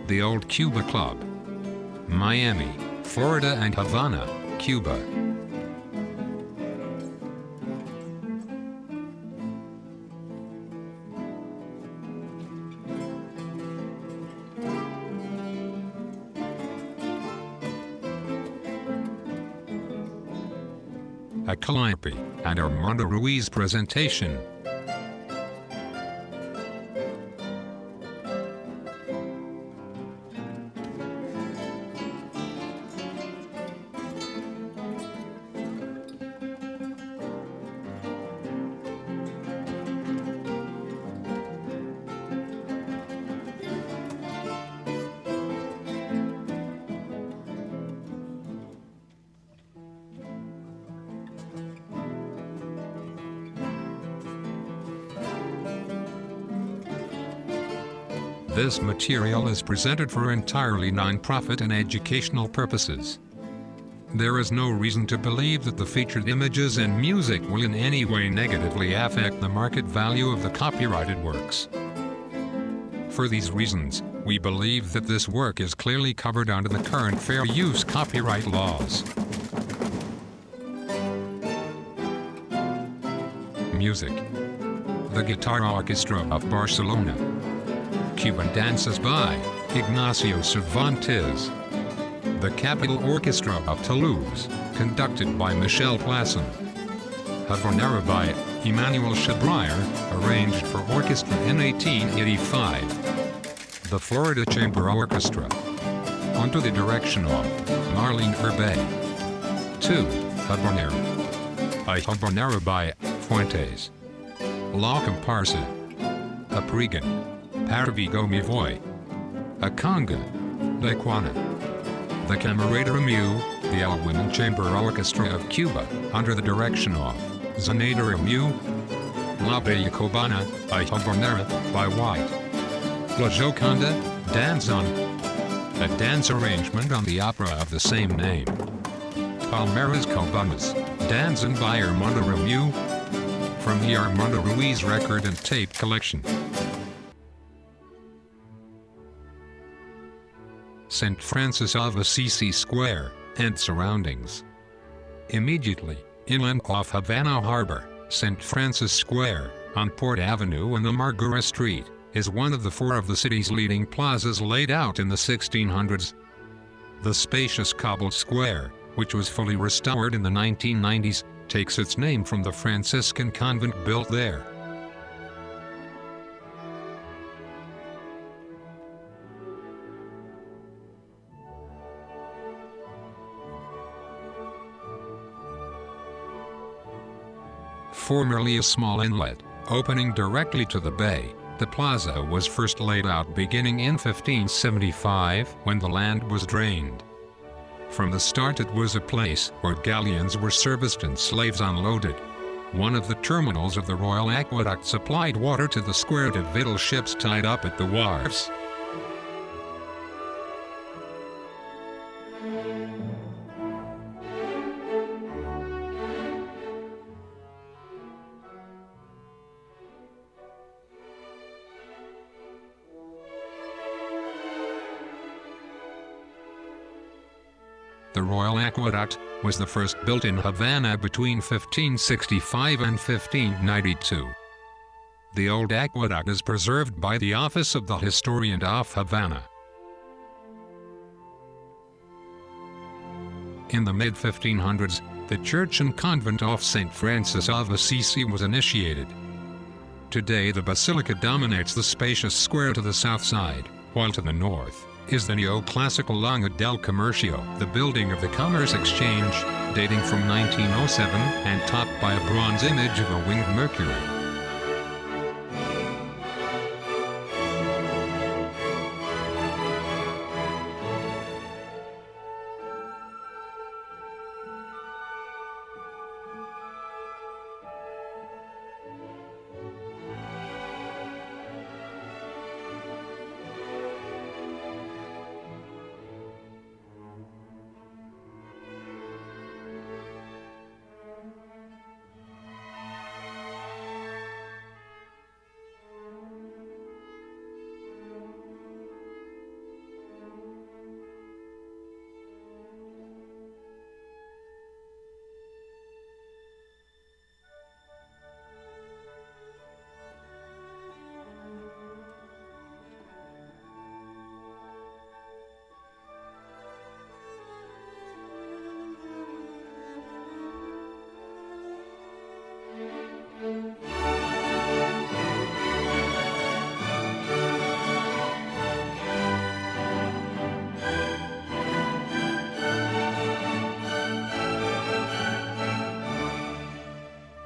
the old Cuba Club. Miami, Florida and Havana, Cuba. A Calliope and Armando Ruiz presentation. This material is presented for entirely non-profit and educational purposes. There is no reason to believe that the featured images and music will in any way negatively affect the market value of the copyrighted works. For these reasons, we believe that this work is clearly covered under the current fair use copyright laws. Music. The Guitar Orchestra of Barcelona. Cuban dances by Ignacio Cervantes. The Capital Orchestra of Toulouse, conducted by Michel Plasson. Habanera by Emmanuel Chabrier, arranged for orchestra in 1885. The Florida Chamber Orchestra, under the direction of Marlene Herbe. 2. Habanera. A Habanera by Fuentes. La Comparsa. A Pregan. Parvigo Mi Voy. A Conga. Lequana. The Camerata Mu, the all-women chamber orchestra of Cuba, under the direction of Zaneta Mu. La Bella Cubana, a Habanera, by White. La Gioconda, Danzon. A dance arrangement on the opera of the same name. Palmeras Cubanas, Danzon by Armando Mu, from the Armando Ruiz record and tape collection. Saint Francis of Assisi Square, and surroundings. Immediately inland off Havana Harbor, Saint Francis Square, on Port Avenue and Amargura Street, is one of the four of the city's leading plazas laid out in the 1600s. The spacious cobbled square, which was fully restored in the 1990s, takes its name from the Franciscan convent built there. Formerly a small inlet, opening directly to the bay, the plaza was first laid out beginning in 1575 when the land was drained. From the start it was a place where galleons were serviced and slaves unloaded. One of the terminals of the Royal Aqueduct supplied water to the square to victual ships tied up at the wharves. The Royal Aqueduct was the first built in Havana between 1565 and 1592. The old aqueduct is preserved by the Office of the Historian of Havana. In the mid-1500s, the church and convent of Saint Francis of Assisi was initiated. Today the basilica dominates the spacious square to the south side, while to the north is the neoclassical Longa del Comercio, the building of the Commerce Exchange, dating from 1907 and topped by a bronze image of a winged Mercury.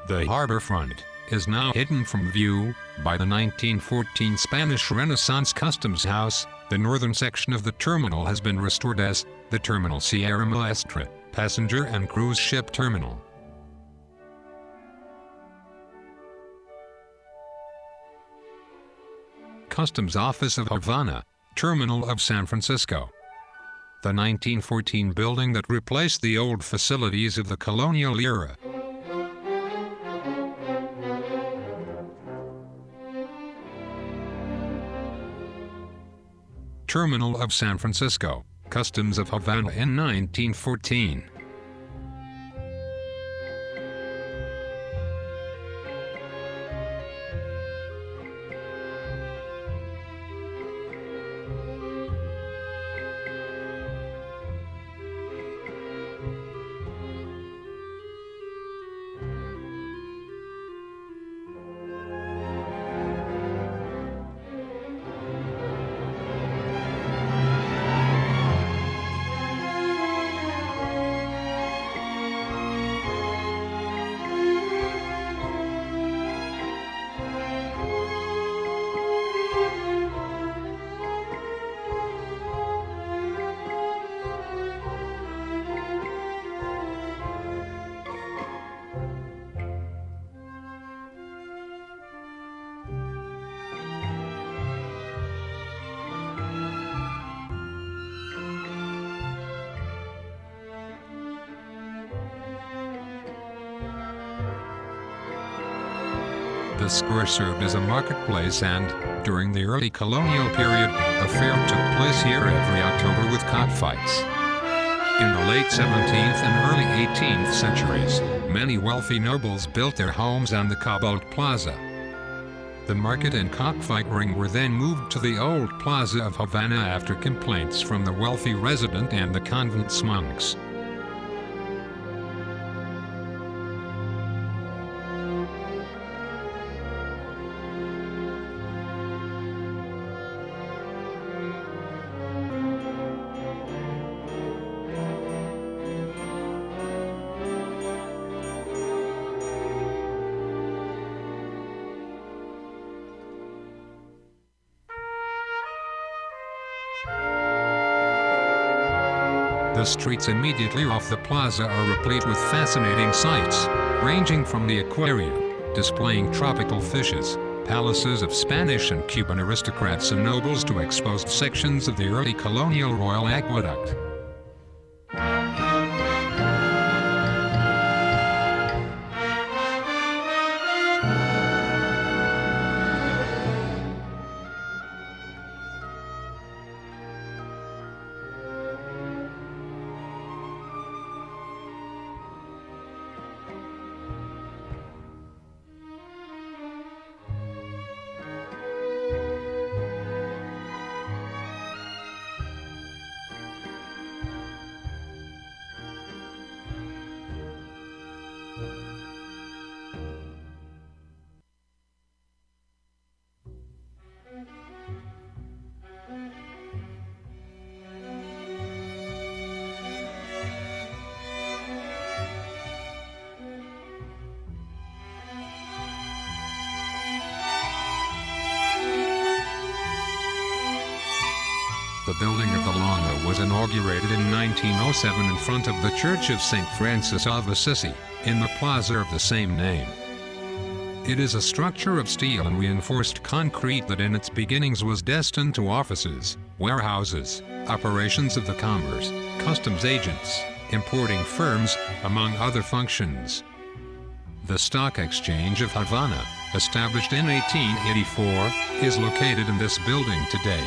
The harbor front is now hidden from view by the 1914 Spanish Renaissance Customs House. The northern section of the terminal has been restored as the Terminal Sierra Maestra, passenger and cruise ship terminal. Customs Office of Havana, Terminal of San Francisco. The 1914 building that replaced the old facilities of the colonial era. Terminal of San Francisco, Customs of Havana in 1914. The square served as a marketplace and, during the early colonial period, a fair took place here every October with cockfights. In the late 17th and early 18th centuries, many wealthy nobles built their homes on the cobbled plaza. The market and cockfight ring were then moved to the old Plaza of Havana after complaints from the wealthy resident and the convent's monks. The streets immediately off the plaza are replete with fascinating sights, ranging from the aquarium, displaying tropical fishes, palaces of Spanish and Cuban aristocrats and nobles, to exposed sections of the early colonial royal aqueduct. The building of the Longa was inaugurated in 1907 in front of the Church of Saint Francis of Assisi, in the plaza of the same name. It is a structure of steel and reinforced concrete that in its beginnings was destined to offices, warehouses, operations of the commerce, customs agents, importing firms, among other functions. The Stock Exchange of Havana, established in 1884, is located in this building today.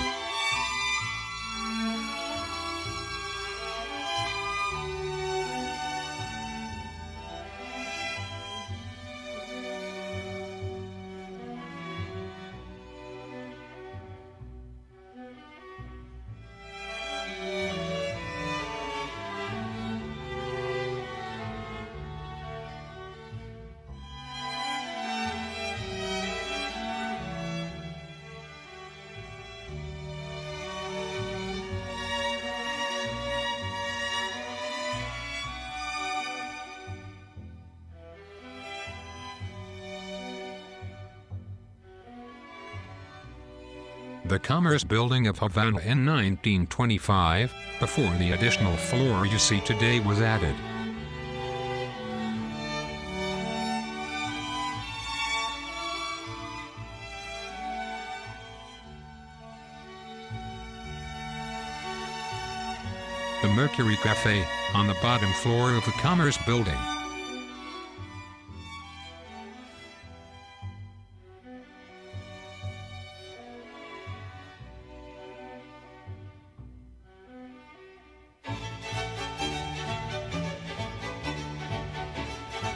The Commerce Building of Havana in 1925, before the additional floor you see today was added. The Mercury Cafe, on the bottom floor of the Commerce Building.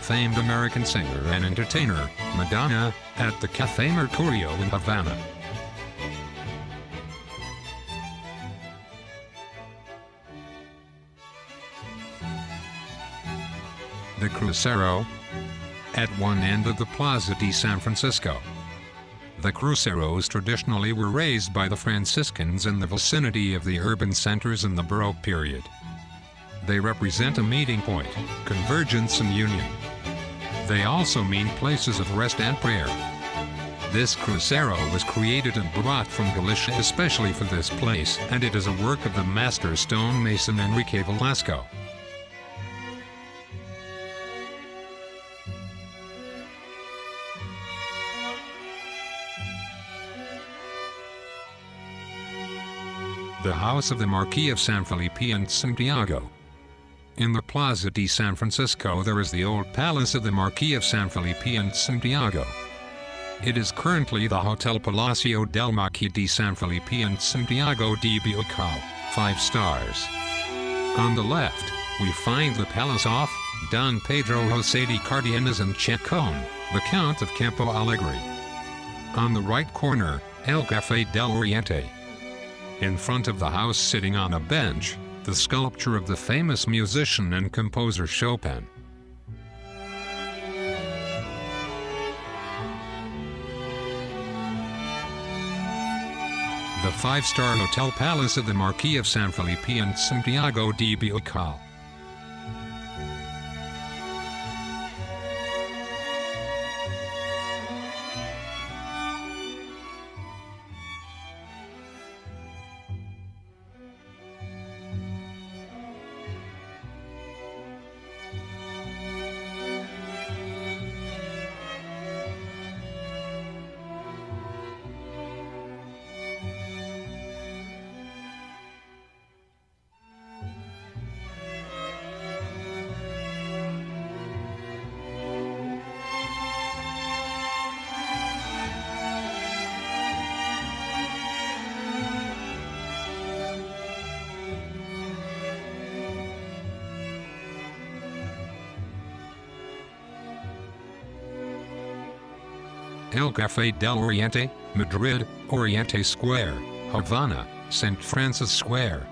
Famed American singer and entertainer, Madonna, at the Café Mercurio in Havana. The Crucero, at one end of the Plaza de San Francisco. The cruceros traditionally were raised by the Franciscans in the vicinity of the urban centers in the Baroque period. They represent a meeting point, convergence and union. They also mean places of rest and prayer. This crucero was created and brought from Galicia especially for this place, and it is a work of the master stonemason Enrique Velasco. The house of the Marquis of San Felipe and Santiago. In the Plaza de San Francisco there is the old palace of the Marquis of San Felipe and Santiago. It is currently the Hotel Palacio del Marquis de San Felipe and Santiago de Bucal, 5 stars. On the left, we find the palace of Don Pedro José de Cardenas and Chacon, the Count of Campo Alegre. On the right corner, El Café del Oriente. In front of the house, sitting on a bench, the sculpture of the famous musician and composer Chopin. The 5-star Hotel Palace of the Marquis of San Felipe and Santiago de Bucal. El Café del Oriente, Madrid, Oriente Square, Havana, Saint Francis Square.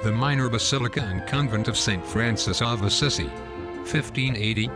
The minor basilica and convent of Saint Francis of Assisi, 1580.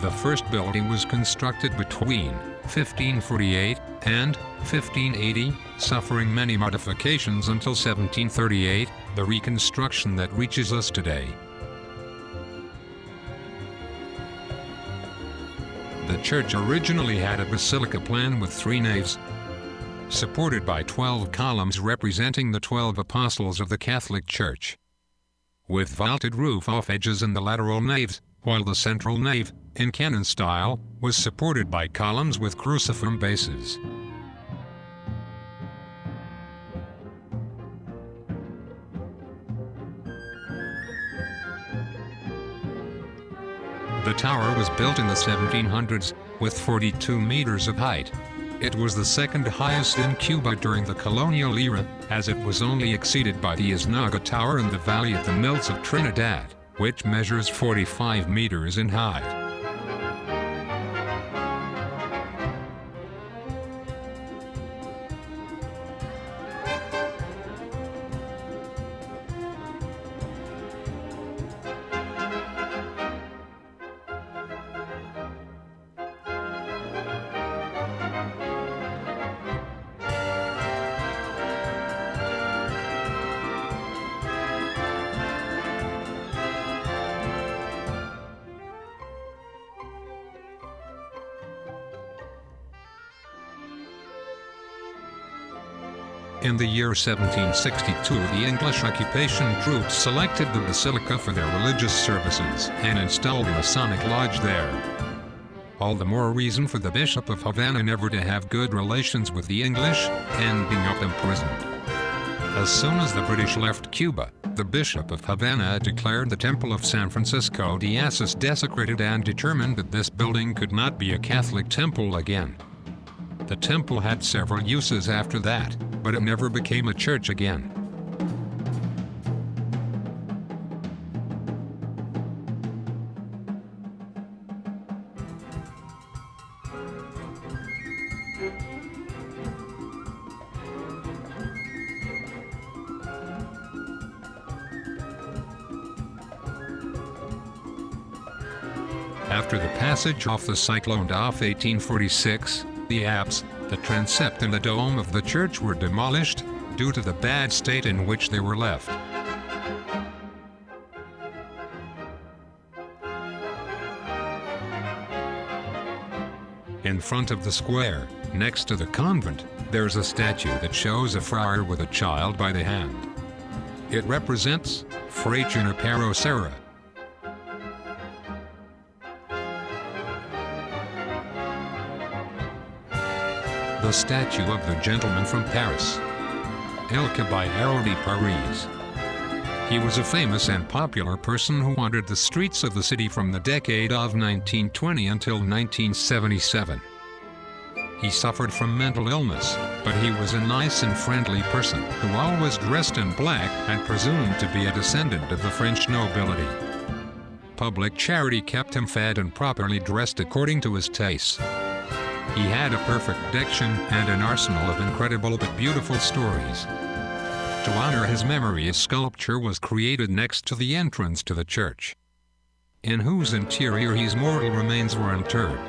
The first building was constructed between 1548 and 1580, suffering many modifications until 1738, the reconstruction that reaches us today. The church originally had a basilica plan with 3 naves, supported by 12 columns representing the 12 apostles of the Catholic Church, with vaulted roof-off edges in the lateral naves, while the central nave, in canon style, was supported by columns with cruciform bases. The tower was built in the 1700s, with 42 meters of height. It was the second highest in Cuba during the colonial era, as it was only exceeded by the Iznaga Tower in the Valley of the Mills of Trinidad, which measures 45 meters in height. In the year 1762, the English occupation troops selected the basilica for their religious services and installed a Masonic lodge there. All the more reason for the Bishop of Havana never to have good relations with the English, ending up imprisoned. As soon as the British left Cuba, the Bishop of Havana declared the Temple of San Francisco de Asis desecrated and determined that this building could not be a Catholic temple again. The temple had several uses after that, but it never became a church again. After the passage off the cyclone of 1846, the apse, the transept and the dome of the church were demolished, due to the bad state in which they were left. In front of the square, next to the convent, there's a statue that shows a friar with a child by the hand. It represents Fray Junipero Serra. The statue of the gentleman from Paris, El Caballero de Paris. He was a famous and popular person who wandered the streets of the city from the decade of 1920 until 1977. He suffered from mental illness, but he was a nice and friendly person who always dressed in black and presumed to be a descendant of the French nobility. Public charity kept him fed and properly dressed according to his tastes. He had a perfect diction and an arsenal of incredible but beautiful stories. To honor his memory, a sculpture was created next to the entrance to the church, in whose interior his mortal remains were interred.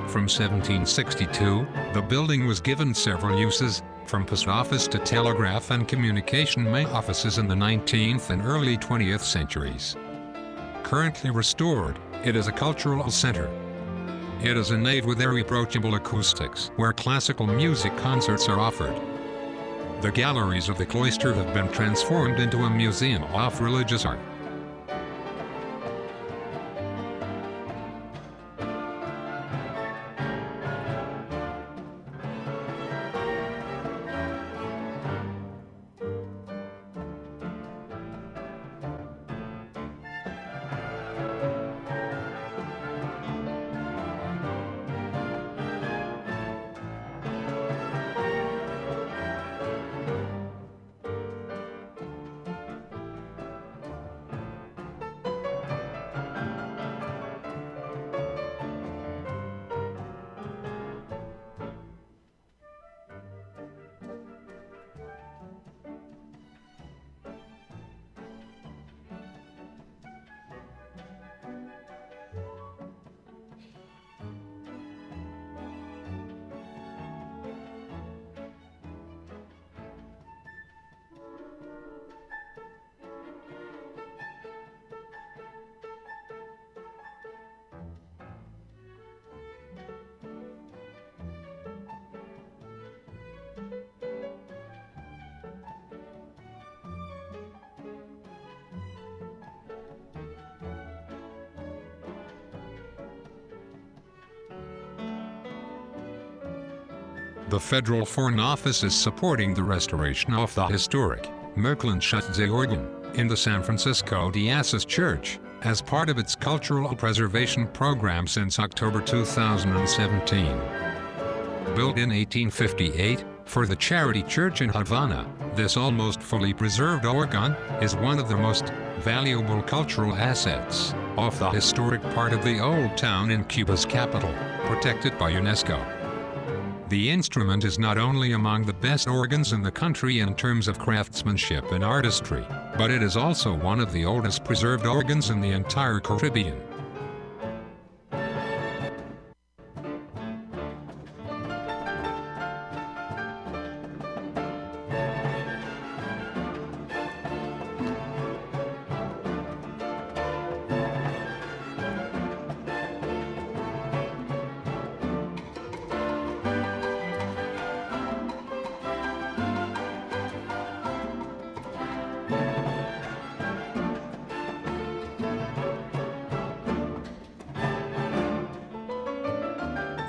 From 1762, the building was given several uses, from post office to telegraph and communication main offices in the 19th and early 20th centuries. Currently restored, it is a cultural center. It is a nave with irreproachable acoustics, where classical music concerts are offered. The galleries of the cloister have been transformed into a museum of religious art. The Federal Foreign Office is supporting the restoration of the historic Merklandschatzte organ in the San Francisco de Asis Church as part of its cultural preservation program since October 2017. Built in 1858 for the Charity Church in Havana, this almost fully preserved organ is one of the most valuable cultural assets of the historic part of the Old Town in Cuba's capital, protected by UNESCO. The instrument is not only among the best organs in the country in terms of craftsmanship and artistry, but it is also one of the oldest preserved organs in the entire Caribbean.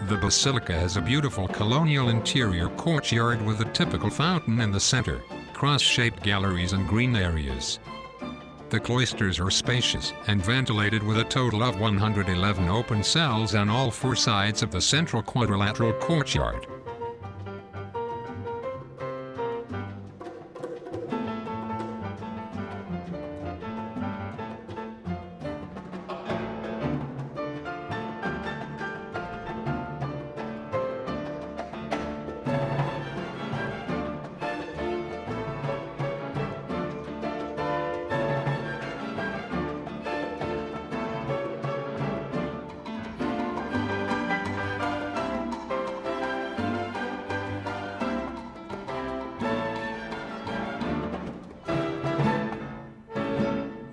The basilica has a beautiful colonial interior courtyard with a typical fountain in the center, cross-shaped galleries and green areas. The cloisters are spacious and ventilated with a total of 111 open cells on all four sides of the central quadrilateral courtyard.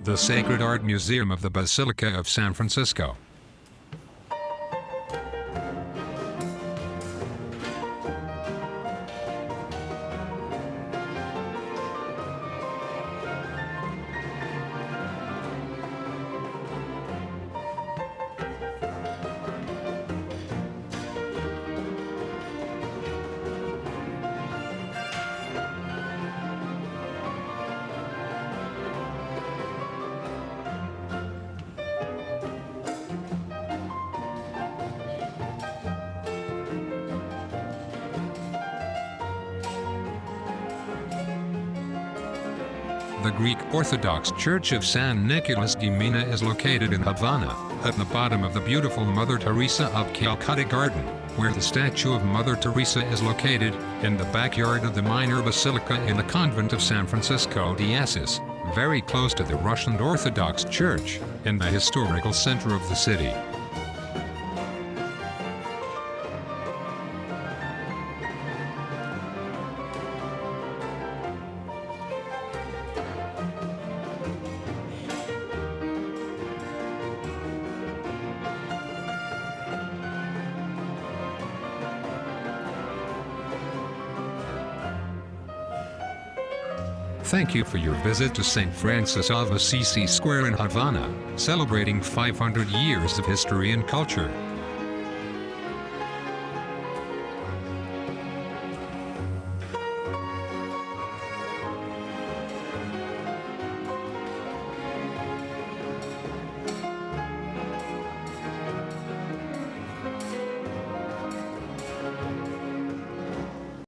The Sacred Art Museum of the Basilica of San Francisco. The Greek Orthodox Church of San Nicolas de Mina is located in Havana, at the bottom of the beautiful Mother Teresa of Calcutta Garden, where the statue of Mother Teresa is located, in the backyard of the minor basilica in the Convent of San Francisco de Asis, very close to the Russian Orthodox Church, in the historical center of the city. Thank you for your visit to Saint Francis of Assisi Square in Havana, celebrating 500 years of history and culture.